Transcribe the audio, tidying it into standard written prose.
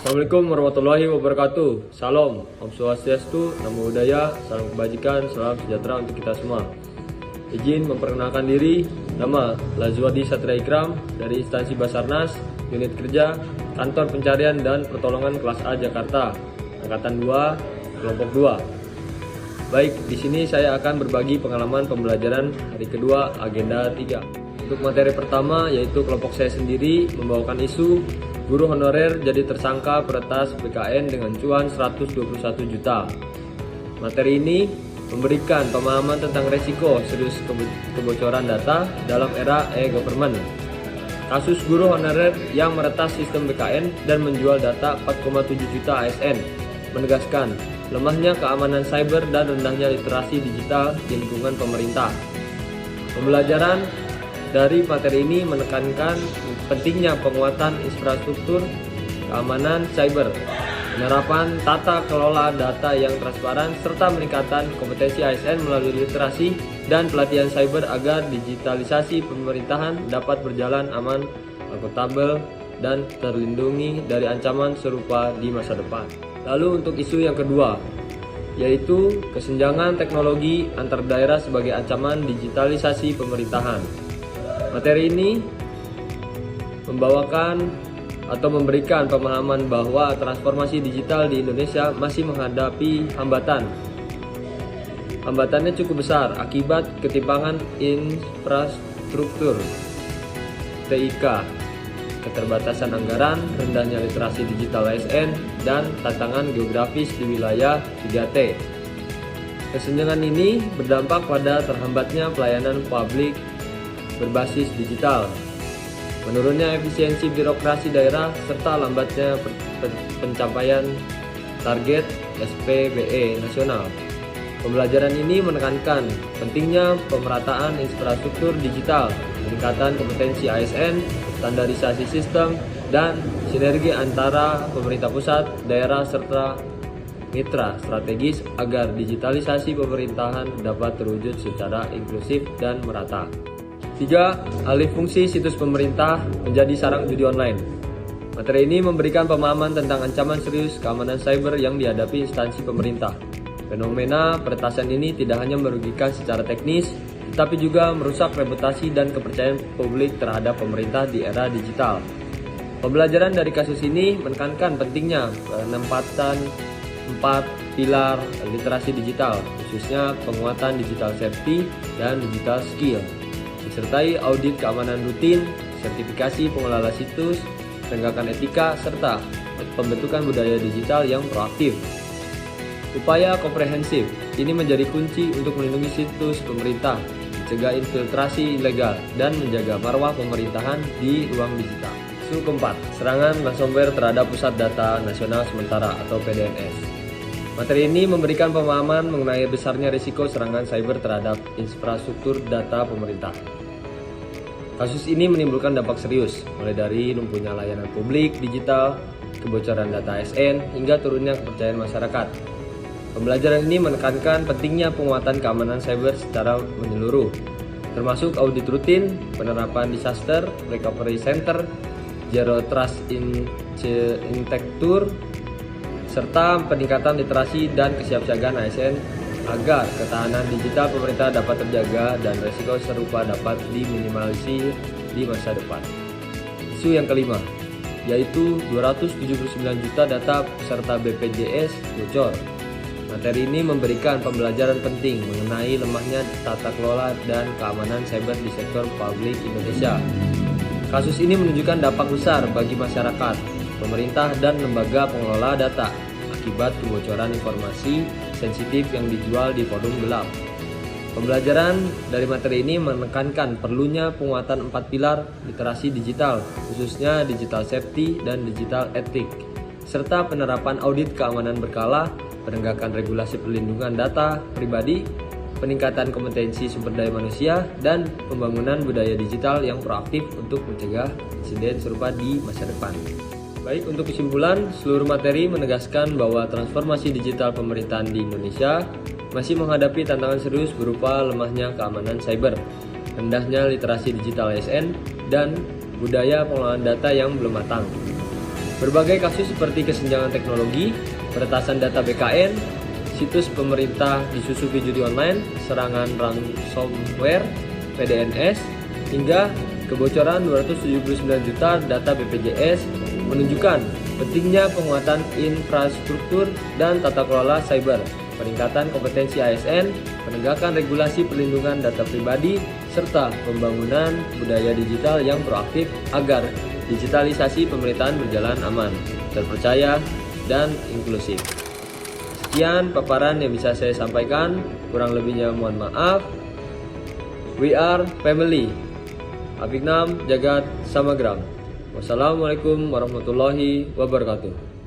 Assalamualaikum warahmatullahi wabarakatuh. Salam, Om Swastiastu, Namo Buddhaya, salam kebajikan, salam sejahtera untuk kita semua. Izin memperkenalkan diri, nama Lazuardi Satria Ikram dari instansi Basarnas, unit kerja, kantor pencarian dan pertolongan kelas A Jakarta, angkatan 2, kelompok 2. Baik, di sini saya akan berbagi pengalaman pembelajaran hari kedua agenda 3. Untuk materi pertama yaitu kelompok saya sendiri membawakan isu guru honorer jadi tersangka peretas BKN dengan cuan 121 juta. Materi ini memberikan pemahaman tentang resiko serius kebocoran data dalam era e-government. Kasus guru honorer yang meretas sistem BKN dan menjual data 4,7 juta ASN menegaskan lemahnya keamanan cyber dan rendahnya literasi digital di lingkungan pemerintah. Pembelajaran dari materi ini menekankan pentingnya penguatan infrastruktur keamanan cyber, penerapan tata kelola data yang transparan, serta meningkatkan kompetensi ASN melalui literasi dan pelatihan cyber agar digitalisasi pemerintahan dapat berjalan aman, akuntabel, dan terlindungi dari ancaman serupa di masa depan. Lalu untuk isu yang kedua, yaitu kesenjangan teknologi antar daerah sebagai ancaman digitalisasi pemerintahan. Materi ini membawakan atau memberikan pemahaman bahwa transformasi digital di Indonesia masih menghadapi hambatan. Hambatannya cukup besar akibat ketimpangan infrastruktur TIK, keterbatasan anggaran, rendahnya literasi digital ASN, dan tantangan geografis di wilayah 3T. Kesenjangan ini berdampak pada terhambatnya pelayanan publik berbasis digital, menurunnya efisiensi birokrasi daerah, serta lambatnya pencapaian target SPBE nasional. Pembelajaran ini menekankan pentingnya pemerataan infrastruktur digital, peningkatan kompetensi ASN, standarisasi sistem, dan sinergi antara pemerintah pusat, daerah, serta mitra strategis agar digitalisasi pemerintahan dapat terwujud secara inklusif dan merata. 3. Alih fungsi situs pemerintah menjadi sarang judi online. Materi ini memberikan pemahaman tentang ancaman serius keamanan cyber yang dihadapi instansi pemerintah. Fenomena peretasan ini tidak hanya merugikan secara teknis, tetapi juga merusak reputasi dan kepercayaan publik terhadap pemerintah di era digital. Pembelajaran dari kasus ini menekankan pentingnya penempatan 4 pilar literasi digital, khususnya penguatan digital safety dan digital skill, disertai audit keamanan rutin, sertifikasi pengelola situs, penegakan etika, serta pembentukan budaya digital yang proaktif. Upaya komprehensif ini menjadi kunci untuk melindungi situs pemerintah, mencegah infiltrasi ilegal, dan menjaga marwah pemerintahan di ruang digital. Isu keempat, serangan ransomware terhadap Pusat Data Nasional Sementara atau PDNS. Materi ini memberikan pemahaman mengenai besarnya risiko serangan cyber terhadap infrastruktur data pemerintah. Kasus ini menimbulkan dampak serius, mulai dari lumpuhnya layanan publik digital, kebocoran data ASN, hingga turunnya kepercayaan masyarakat. Pembelajaran ini menekankan pentingnya penguatan keamanan cyber secara menyeluruh, termasuk audit rutin, penerapan disaster recovery center, zero trust architecture, serta peningkatan literasi dan kesiapsiagaan ASN agar ketahanan digital pemerintah dapat terjaga dan risiko serupa dapat diminimalisir di masa depan. Isu yang kelima, yaitu 279 juta data peserta BPJS bocor. Materi ini memberikan pembelajaran penting mengenai lemahnya tata kelola dan keamanan cyber di sektor publik Indonesia. Kasus ini menunjukkan dampak besar bagi masyarakat, pemerintah, dan lembaga pengelola data akibat kebocoran informasi sensitif yang dijual di forum gelap. Pembelajaran dari materi ini menekankan perlunya penguatan 4 pilar literasi digital, khususnya digital safety dan digital ethic, serta penerapan audit keamanan berkala, penegakan regulasi perlindungan data pribadi, peningkatan kompetensi sumber daya manusia, dan pembangunan budaya digital yang proaktif untuk mencegah insiden serupa di masa depan. Baik, untuk kesimpulan, seluruh materi menegaskan bahwa transformasi digital pemerintahan di Indonesia masih menghadapi tantangan serius berupa lemahnya keamanan cyber, rendahnya literasi digital ASN, dan budaya pengelolaan data yang belum matang. Berbagai kasus seperti kesenjangan teknologi, peretasan data BKN, situs pemerintah disusupi judi online, serangan ransomware, PDNS, hingga kebocoran 279 juta data BPJS menunjukkan pentingnya penguatan infrastruktur dan tata kelola cyber, peningkatan kompetensi ASN, penegakan regulasi perlindungan data pribadi, serta pembangunan budaya digital yang proaktif agar digitalisasi pemerintahan berjalan aman, terpercaya, dan inklusif. Sekian paparan yang bisa saya sampaikan, kurang lebihnya mohon maaf. We are family. Abhignam Jagat Samagram. Wassalamualaikum warahmatullahi wabarakatuh.